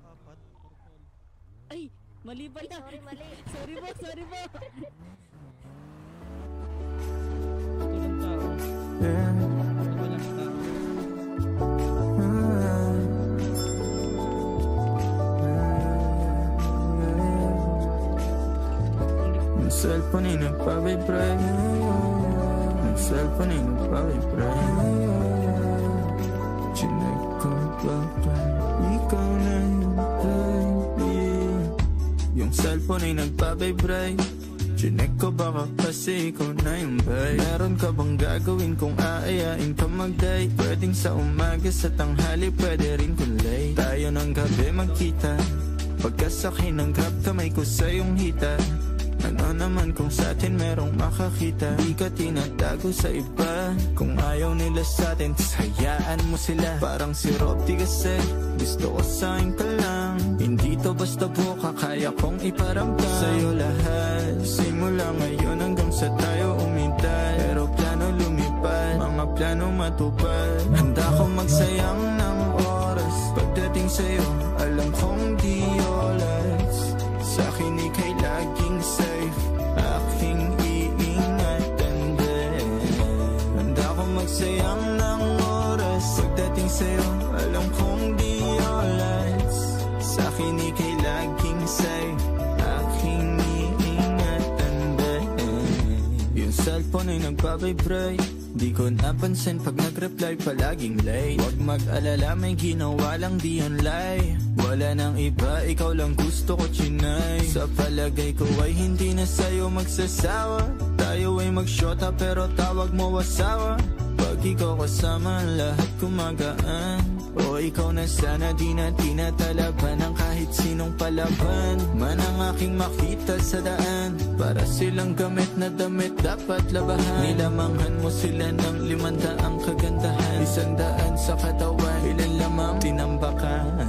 Apat, purple. Ay, mali pala. Sorry, mali. Sorry po, sorry po. Walang tao. Walang tao. Yung cellphone ay nagpa-vibrate. Yung cellphone ay nagpa-vibrate. Chinek ko baka ikaw na yung baby. Yung cellphone ay nagpa-vibrate. Chinek ko baka kasi ikaw na yung babe. Meron ka bang gagawin kung aayain ka mag-date? Pwedeng sa umaga, sa tanghali, pwede rin kung late. Tayo ng gabi magkita. Pagkasakay ng grab, kamay ko sa iyong hita. Ano naman kung sa atin merong makakita? Di ka tinatago sa iba. Kung ayaw nila sa atin, hayaan mo sila. Parang si Rob di kasi gusto ko sa'kin ka lang. Hindi to basta buka, kaya kong iparamdam sa'yo lahat. Simula ngayon hanggang sa tayo umintay. Pero plano lumipad, mga plano matupad. Handa kong magsayang ng oras. Pagdating sa'yo, alam kong di oras. Sa'kin ika'y laging safe, aking iingatan din. Handa kong magsayang ng oras. Pagdating sa'yo, alam kong di oras. Sa'kin ika'y laging safe, aking iingatan din. Yung cellphone ay nagpa-vibrate. Di ko napansin pag nag-reply palaging late. Huwag mag-alala, may ginawa lang di online. Wala nang iba, ikaw lang gusto ko chinay. Sa palagay ko ay hindi na sa'yo magsasawa. Tayo ay magsyota pero tawag mo asawa. Pag ikaw kasama, lahat kumagaan. O ikaw na sana, di na tinatalaban ng kahit sinong palaban man ang aking makita sa daan. Para silang gamit na damit dapat labahan. Nilamanghan mo sila ng 500 kagandahan. 100 sa katawan, ilan lamang tinambakan.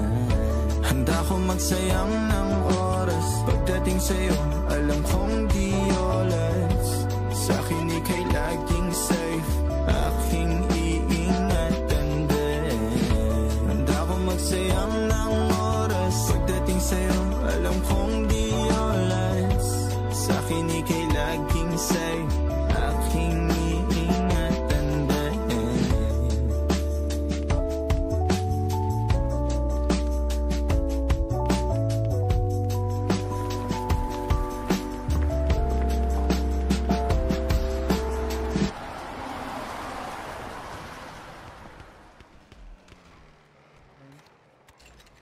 Handa kong magsayang ng oras. Pagdating sa'yo, alam kong di oras. Sa'kin ika'y lagi